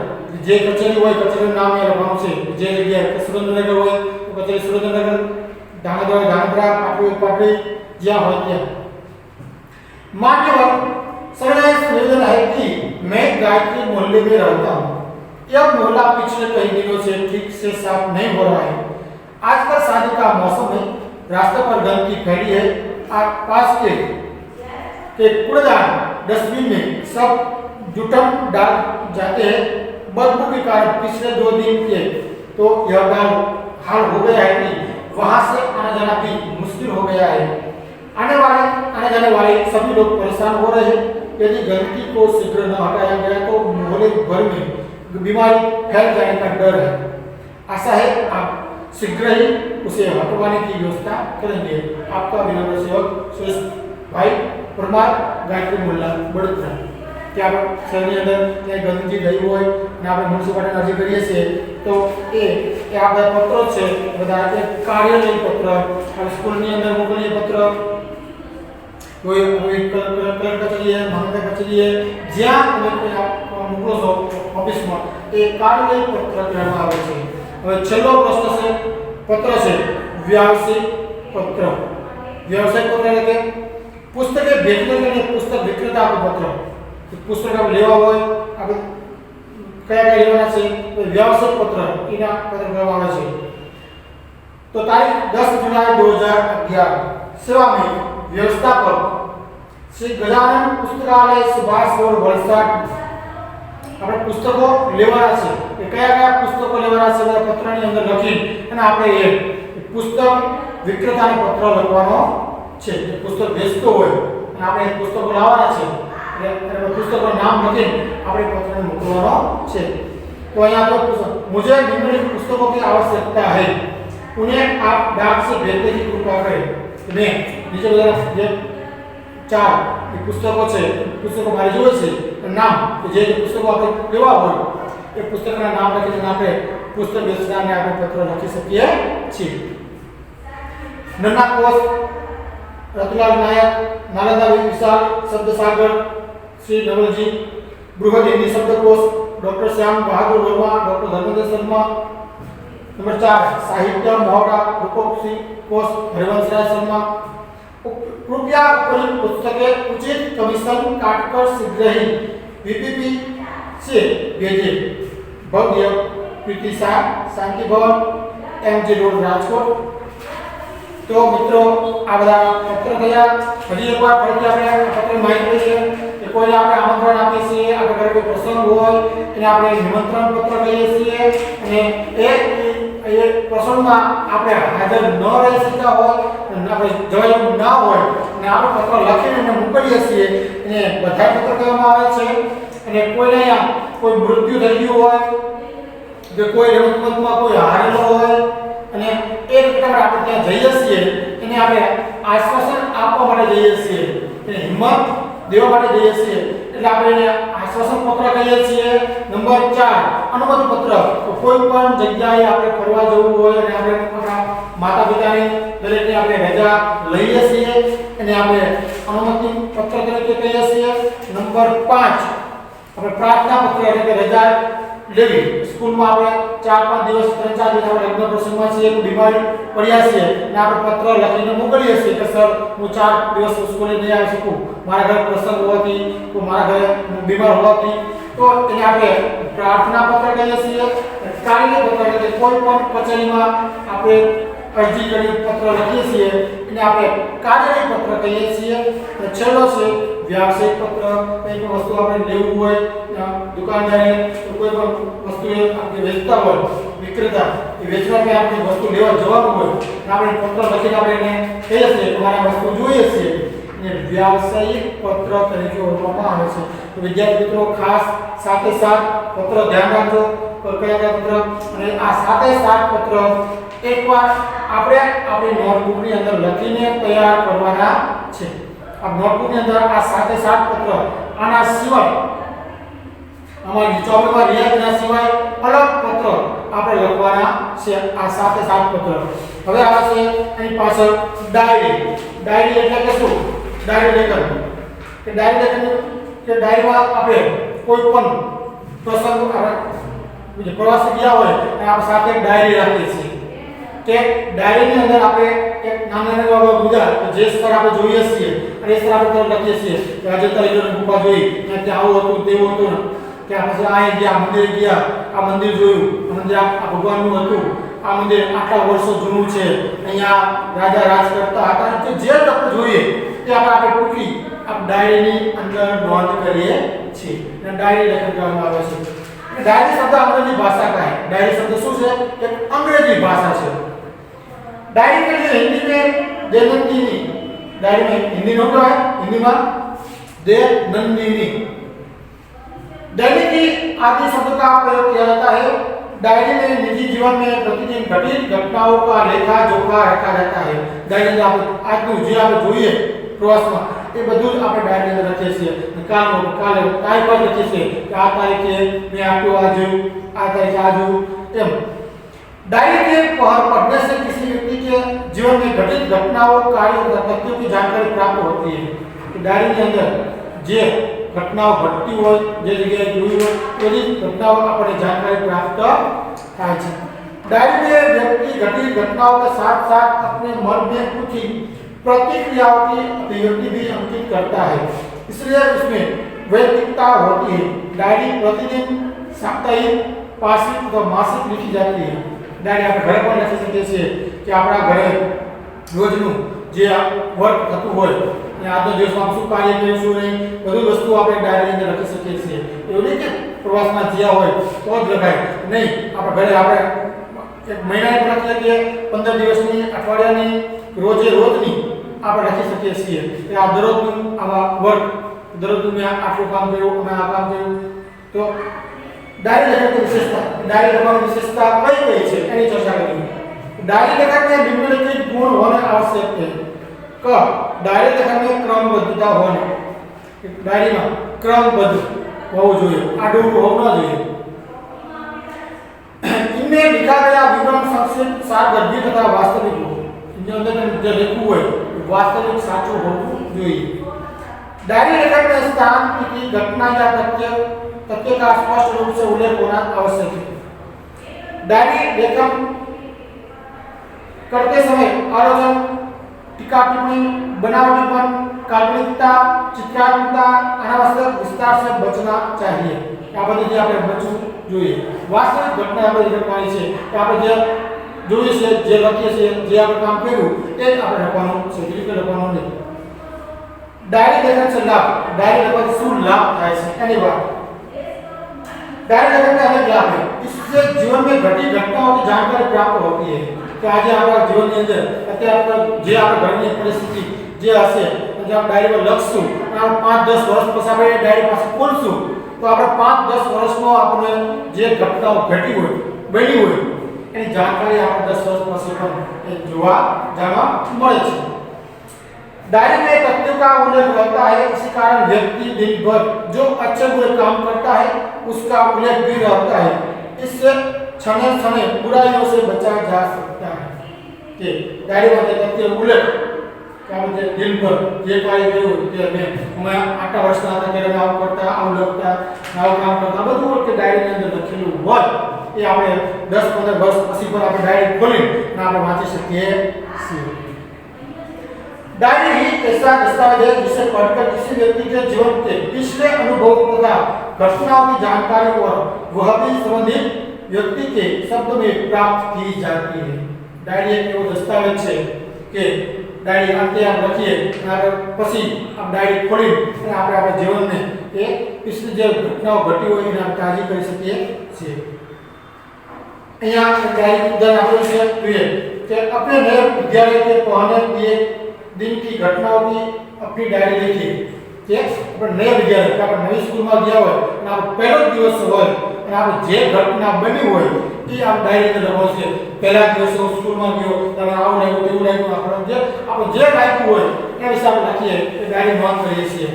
जे कचेरी હોય કચેરીનું નામ એ લખવાનું છે. જે જગ્યાએ સુરેન્દ્રનગર હોય તો કચેરી સુરેન્દ્રનગર, ધાંગધ્રા ધાંગધ્રા, પાટડી જ્યાં હોય ત્યાં. मान्यवर सविनय निवेदन है कि मैं गायत्री मोहल्ले में रहता हूँ. यह मोहल्ला पिछले कई दिनों से ठीक से साफ नहीं हो रहा है. आजकल शादी का मौसम है. रास्ते पर गंदगी फैली है. पास के कूड़ेदान डस्टबिन में सब जुटम डाल जाते हैं. बदबू के कारण पिछले 2 दिन के तो यह हाल हो गया है कि वहां से आना जाना भी मुश्किल हो गया है. आने जाने वाले सभी लोग परेशान हो रहे हैं. यदि गंदगी को शीघ्र न हटाया गया तो मोहल्ले भर में बीमारी फैल जाने का डर है. आशा है आप शीघ्र ही उसे हटवाने की व्यवस्था करेंगे. आपका विनम्र सेवक सुरेश भाई परमार, गायत्री मोहल्ला वडोदरा. कि आप शहर ની અંદર કે ગંદકી ગઈ હોય અને આપણે મ્યુનિસિપાલિટીને અરજી કરીએ છીએ તો એ આ બધા પત્રો છે બધા એ કાર્યાલય પત્ર આપણે સ્કૂલની અંદર મોકલીએ પત્ર કોઈ કલેક્ટર કચેરીએ મામલતદાર કચેરીએ જ્યાં તમે મોકલો છો ઓફિસમાં એ કાર્યાલય પત્ર કહેવામાં આવે છે. હવે છેલ્લો પ્રશ્ન છે પત્ર છે વ્યાવસાયિક પત્ર. વ્યાવસાયિક પત્ર એટલે કે પુસ્તકે ભેટને અને પુસ્તક વિક્રેતા આપો પત્ર. પુસ્તક આપણે લેવા હોય આપણે કયા લેવાના છે તો વ્યાવસાયિક પત્ર એના પત્ર કહેવામાં આવે છે. तो तारीख 10 जुलाई 2011 सेवा में व्यवस्थापक श्री गजानन पुस्तकालय सुभाष रोड वलसाड આપણે પુસ્તકો લેવાના છે. એ કયા પુસ્તકો લેવાના છે બધા પત્રની અંદર લખી અને આપણે એ પુસ્તક વિક્રેતાને પત્ર લખવાનો છે. એ પુસ્તક વેચતો હોય અને આપણે પુસ્તકો લાવવાના છે એટલે પુસ્તકનું નામ લખીને આપણે પત્રને મોકલવાનો છે. तो यहाँ पर मुझे निम्नलिखित पुस्तकों की आवश्यकता है. उन्हें आप डाक से भेजने की कृपा करें। मैं नीचे बता ये 4 ये पुस्तकों છે પુસ્તકો મારી જોઈ છે નામ કે જે પુસ્તકો આપણે લેવા હોય એ પુસ્તકના નામ લખીને આપણે પુસ્તક વેચનારને આપણે પત્ર લખી શકીએ છીએ। નન્ના કોશ રતલાલ નાયક, નાલંદા વિશાલ शब्दसागर श्री नवलजी, बृहद हिंदी शब्दकोश डॉक्टर श्याम बहादुर वर्मा, डॉक्टर धर्मेंद्र शर्मा। नंबर 4 साहित्य मोहरा रूपक कोश हरिवंश राय शर्मा। कृपया उपरी पुस्तकें उचित कमीशन काटकर शीघ्र ही वीपीपी से भेजें। भव्य प्रीति शाह, शांति भवन, एमजी रोड, राजकोट। तो मित्रों आ बधा पत्र थया। हजी एक बार फरीથી આપણે પત્ર માહિતી છે કે કોઈને આપણે આમંત્રણ આપીએ છીએ, આપણે ઘરે કોઈ પ્રસંગ હોય એને આપણે નિમંત્રણ પત્ર કહીએ છીએ અને એ પ્રસંગમાં આપણે હાજર ન રહી શકતા હોય અને આપણે જવાયું ના હોય અને આપણે પત્ર લખીને એને મોકલીએ છીએ એને બધાય પત્ર કહેવામાં આવે છે। અને કોઈને અહીંયા કોઈ મૃત્યુ થઈ ગયું હોય કે કોઈ રમતમાં કોઈ હારેલો હોય અને એ રીતે આપણે ત્યાં જઈએ છીએ એને આપણે આશ્વાસન આપવા માટે જઈએ છીએ, એને હિંમત દેવા માટે જઈએ છીએ એટલે આપણે એને આશ્વાસન પત્ર કહીએ છીએ। નંબર 4 અનુમતિ પત્ર। તો કોઈ પણ જગ્યાએ આપણે ફરવા જવું હોય અને આપણે આપણા માતા પિતાની દરેકને આપણે રજા લઈએ છીએ અને આપણે અનુમતિ પત્ર તરીકે કહીએ છીએ। નંબર 5 આપણે પ્રાર્થના પત્ર એટલે કે રજા લેવી। સ્કૂલમાં આપણે 4-5 દિવસ 3-4 દિવસ આપણે લગ્ન પ્રસંગમાં છીએ કે બીમારી પડ્યા છીએ અને આપણે પત્ર લખીને મોકલીએ છીએ કે સર હું 4 દિવસ સ્કૂલે નહીં આવી શકું, મારા ઘરે પ્રસંગ હોવાથી તો મારા ઘરે હું બીમાર હોવાથી, તો એને આપણે પ્રાર્થના પત્ર કહીએ છીએ। કાર્ય પત્ર એટલે કોઈ પણ કચેરીમાં આપણે અરજી કરી પત્ર લખીએ છીએ એને આપણે કાર્યની પત્ર કહીએ છીએ। અને છેલ્લો છે व्यावसायिक पत्र। कोई पण वस्तु આપણે લેવું હોય દુકાનદારે તો કોઈ પણ વસ્તુ આપણે વેચતા હોય વિક્રેતા એ વેચવા કે આપણે વસ્તુ લેવા જવાનું હોય આપણે પત્ર લખીને આપણે એને કહીએ છીએ કે મારે વસ્તુ જોઈએ છે અને व्यावसायिक पत्र તરીકે ઓળખવામાં આવે છે। તો વિદ્યાર્થી મિત્રો ખાસ સાથે સાથ પત્ર ધ્યાન રાખજો કયા પત્ર અને આ સાથે સાથ પત્ર એકવાર આપણે આપણી નોટબુકની અંદર લખીને તૈયાર કરવાના છે। अब नोटबुक के अंदर आ साथे साथ पत्र आना सिवाय हमारी ચોપડીમાં રિયાજના સિવાય અલગ પત્ર આપણે લખવાના છે આ સાથે સાથ પત્ર। હવે આવે છે એની પાછળ ડાયરી। ડાયરી એટલે કે શું? ડાયરી લેખન કે ડાયરી લેખન કે ડાયરીમાં આપણે કોઈ પણ પ્રસંગ આપણે પ્રવાસ ગયા હોય અને આપણે સાથે ડાયરી રાખીએ છીએ કે ડાયરીની અંદર આપણે એક નાના મુદ્દા જે સ્તર આપણે જોઈએ છીએ અને એ સ્તર આપણે લખીએ છીએ કે આજે તારીખની ગુફા જોઈ કે ત્યાં આવું હતું તેવું હતું કે આપણે આ ગયા મંદિર ગયા આ મંદિર જોયું આ મંદિર આ ભગવાનનું હતું આ મંદિર આટલા વર્ષો જૂનું છે અહીંયા રાજા રાજ કરતા હતા કે જે આપણે જોઈએ તે આપણે ટૂંકી આ ડાયરીની અંદર નોંધ કરીએ છીએ અને ડાયરી લેખન કરવામાં આવે છે। डायरी शब्द अंग्रेजी भाषा का है। डायरी शब्द શું છે? એક અંગ્રેજી ભાષા છે। डायरी के लिए हिंदी में दैनंदिनी, डायरी में हिंदी में क्या है? हिंदी में दैनंदिनी। डायरी की आदि शब्द का प्रयोग किया जाता है। डायरी में निजी जीवन में प्रतिदिन घटित घटनाओं का लेखा जोखा रखा जाता है। डायरी में आप आज जो आप જોઈએ પ્રવાસમાં એ બધું જ આપણે ડાયરી અંદર લખીએ છીએ। કાલે તારીખ પર લખીએ છીએ કે આ તારીખે મેં આટલું આ જોયું, આ તારીખે આ જોયું એમ। डायरी के पढ़ने से किसी व्यक्ति के जीवन में घटित घटनाओं कार्यों तथा तथ्यों की जानकारी प्राप्त होती है। कि डायरी के अंदर जे घटनाओं घटती हो जे जगह જોઈ હોય એની ઘટનાઓ આપણે जानकारी प्राप्त થાય છે। डायरी में व्यक्ति घटित घटनाओं के साथ साथ अपने मन में कुछ प्रतिक्रियाओं की अभिव्यक्ति भी अंकित करता है, इसलिए उसमें वैयक्तिकता होती है। डायरी प्रतिदिन साप्ताहिक पाक्षिक व मासिक लिखी जाती है। डायरी આપણે ઘરે પણ લખી શકીએ છીએ કે આપણા ઘરે રોજનું જે વર્ક થતું હોય અને આજનો દિવસમાં શું કાર્ય કર્યું શું નહીં બધી વસ્તુ આપણે ડાયરી અંદર લખી શકીએ છીએ। એવું નહીં કે પ્રવાસમાં ગયા હોય તો જ લખાય નહીં, આપણે ઘરે આપણે એક મહિનાની પણ લખી શકીએ, 15 દિવસની, અઠવાડિયાની, રોજે રોજની આપણે લખી શકીએ છીએ કે આ દરરોજનું આવા વર્ક દરરોજનું મેં આટલું કામ કર્યું મેં આ કામ કર્યું। તો डायरी लेखन की विशेषता, डायरी लेखन की विशेषता कई कई है एनी चर्चा करी। डायरी लेखन में निम्नलिखित गुण होने आवश्यक है। क डायरी लेखन में क्रमबद्धता होनी, डायरी में क्रमबद्ध होવું જોઈએ, આડું હોવું ન જોઈએ। इनमें लिखा गया विवरण संक्षिप्त सारगर्भित तथा वास्तविक हो। इनके अंदर जो लिखू है वास्तविक साचो होવું જોઈએ। डायरी लेखन में स्थान, तिथि, घटना या तथ्य का स्पष्ट रूप से उल्लेख होना आवश्यक है। डायरी लेखन करते समय आलोचन, टीका टिप्पणी, बनावटीपन, काल्पनिकता, चित्रात्मकता, अनावश्यक विस्तार से बचना चाहिए। आ बધી આપણે બચવું જોઈએ। વાસ્તવિક ઘટના આપણે લખવાની છે કે આપણે જે જોઈએ છે, જે લખીએ છીએ, જે આપણે કામ કર્યું એ જ આપણે લખવાનું છે, બીજું કંઈ લખવાનું નહીં। डायरी लेखन से लाभ, डायरी लेखन से लाभ થાય છે એની વાત। डायरी लेखन में अनेक लाभ है। इससे जीवन में घटी घटनाओं की जानकारी प्राप्त होती है कि आज आपका जीवन के अंदर અત્યારે જે આપણા ઘરની પરિસ્થિતિ જે હશે, જે આપણે ડાયરીમાં લખશું અને આપણે 5-10 વર્ષ પછી આપણે ડાયરી પાસે ખોલશું તો આપણે 5-10 વર્ષમાં આપણે જે ઘટનાઓ ઘટી હોય, બની હોય એની જાણકારી આપણે 10 વર્ષ પછી પણ જોવા જાણવા મળે છે। डायरी में तथ्यों का उल्लेख रहता है, इसी कारण व्यक्ति दिन भर जो अच्छे बुरे काम करता है उसका उल्लेख भी रहता है। इससे क्षणे क्षणे बुराइयों से बचा जा सकता है। कि डायरी में तथ्य उल्लेख क्या बोलते हैं, दिन भर ये कार्य કર્યું કે मैं 8 વર્ષના હતા ત્યારે આવું કરતા, આવું લખતા, આવું કામ કરતા, બધું કે ડાયરીની અંદર લખેલું હોય એ આપણે 10-15 વર્ષ પછી પણ આપણે ડાયરી ખોલીને આપણે વાંચી શકીએ છીએ। डायरी ही ऐसा दस्तावेज है जिसे पढ़कर किसी व्यक्ति के जीवन के पिछले अनुभवों तथा घटनाओं की जानकारी और वह भी संबंधित व्यक्ति के शब्द में प्राप्त की जाती है। डायरी एक एवो दस्तावेज है कि डायरी अंते आप रखिए और પછી आप डायरी खोली અને આપણે આપણા જીવનને એ पिछली જે ઘટનાઓ ઘટી હોય એને આપણે તાજી કરી શકીએ છીએ। અહીંયા डायरी ઉદાહરણ આપેલું છે જોઈએ कि अपने नए विद्यालय के पढ़ने दिए दिन की घटनाओं की अपनी डायरी लिखी। કે આપણે નવા વિદ્યાર્થી કે આપણે નવી સ્કૂલમાં ગયા હોય અને આપણો પહેલો દિવસ હોય અને આપણે જે ઘટના બની હોય એ આપણે ડાયરીમાં લખવાનું છે। પહેલા દિવસે હું સ્કૂલમાં ગયો, તમે આવું લાગ્યું, તેવું લાગ્યું, આપણે જે લાગ્યું હોય એ વિશે આપણે લખીએ, એ ડાયરી નોંધ કરીએ છીએ।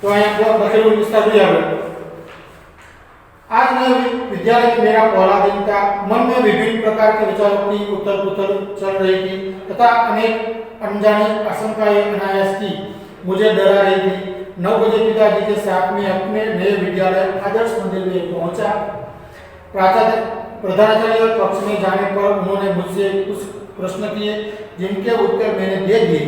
તો અહીંયા લખેલું વિસ્તાર જોઈએ આપણે। आज नए विद्यालय में मेरा पहला दिन था। मन में विभिन्न प्रकार के विचारों की उथल पुथल चल रही थी तथा अनेक अनजानी आशंकाएं अनायास की मुझे डरा रही थी। 9 बजे पिताजी के साथ में अपने नए विद्यालय आदर्श मंदिर में पहुंचा। प्रधानाचार्य कक्ष में जाने पर उन्होंने मुझसे कुछ प्रश्न किए जिनके उत्तर मैंने दे दिए।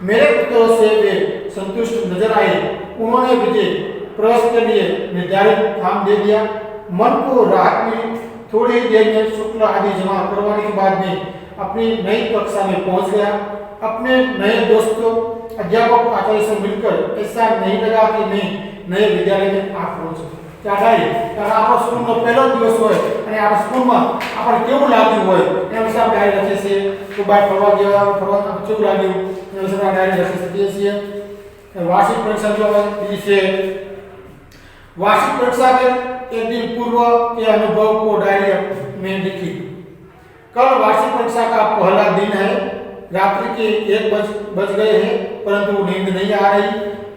मेरे उत्तरों से वे संतुष्ट नजर आए। उन्होंने मुझे प्रवेश के लिए निर्धारित काम दे दिया। मन को राहत मिली। थोड़ी देर में शुक्ल आदि जमा करवाने के बाद में अपनी नई कक्षा में पहुंच गया। अपने नए दोस्तों अध्यापक आचार्य से मिलकर ऐसा नहीं लगा कि मैं नए विद्यालय में आ पहुंचो। क्या डायरी कारण आपणो स्कूलનો પહેલો દિવસ હોય અને આ સ્કૂલમાં આપણે કેવું લાગ્યું હોય એના વિશે આપણે ડાયરી લખીએ છીએ। તો બહાર ફરવા ગયા, ફરવા કેવું લાગ્યું એના વિશે આપણે ડાયરી લખી શકીએ છીએ। वार्षिक परीक्षा जो है वार्षिक परीक्षा के एक दिन पूर्व के अनुभव को डायरी में लिखी। कल वार्षिक परीक्षा का पहला दिन है। रात्रि के 1 बज गए हैं परंतु नींद नहीं आ रही।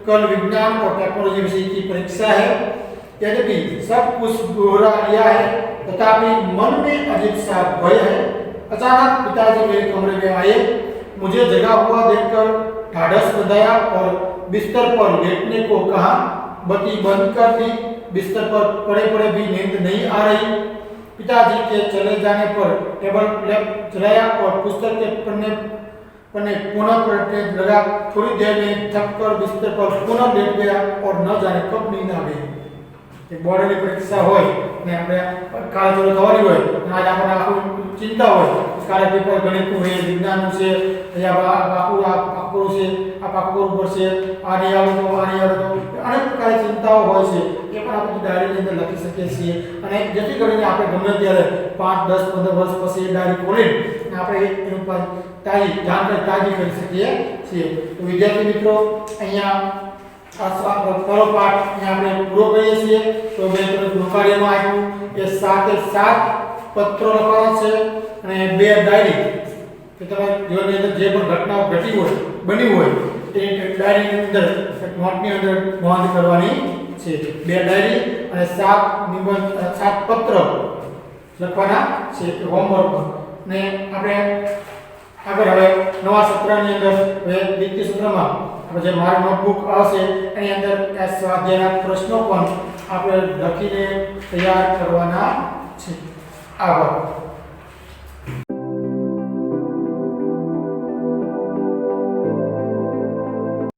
कल विज्ञान और टेक्नोलॉजी विषय की परीक्षा है। यद्यपि सब कुछ दोहरा लिया है तथापि मन में अजीब सा भय है। अचानक पिताजी मेरे कमरे में आए। मुझे जगा हुआ देखकर ढाढ़स बंधाया और बिस्तर पर लेटने को कहा। बत्ती बंद कर दी। बिस्तर पर पड़े पड़े भी नींद नहीं आ रही। पिताजी के चले जाने पर टेबल लैंप जलाया और पुस्तक के पन्ने पुनः पलटने लगा। थोड़ी देर में थक कर बिस्तर पर पुनः लेट गया और न जाने कब नींद आ गई। बोर्डनी परीक्षा होय ने આપણે કાલે ચાલુ થવાની હોય અને આજ આપણને આખું ચિંતા હોય કાલે પેપર ગણિતનું છે, વિજ્ઞાનનું છે, અહીંયા પાકું છે, આ પાકું ઉપર છે, આ નહીં આવે તો અનેક પ્રકારની ચિંતાઓ હોય છે એ પણ આપણે ડાયરીની અંદર લખી શકીએ છીએ। અને જેથી કરીને આપણે ગમે ત્યારે 5, 10, 15 વર્ષ પછી એ ડાયરી ખોલીને આપણે એનું પર જાણકારી તાજી કરી શકીએ છીએ। તો વિદ્યાર્થી મિત્રો અહીંયા આ પહેલો પાઠ અહીંયા આપણે પૂરો કરીએ છીએ। તો મેં તમને ગૃહકાર્યમાં આપ્યું એ 7 પત્રો લખવાના છે અને 2 ડાયરી કે તમારા જીવનની અંદર જે પણ ઘટનાઓ ઘટી હોય બની હોય એ ડાયરીની અંદર એક નોટની અંદર નોંધ કરવાની છે. 2 ડાયરી અને 7 નિબંધ 7 પત્ર લખવાના છે હોમવર્ક. ને આપણે આગળ હવે નવા સત્રની અંદર હવે દ્વિતીય સત્રમાં આપણે જે મારી નોટબુક આવશે એની અંદર આ સ્વાધ્યાયના પ્રશ્નો પણ આપણે લખીને તૈયાર કરવાના છે. આભાર.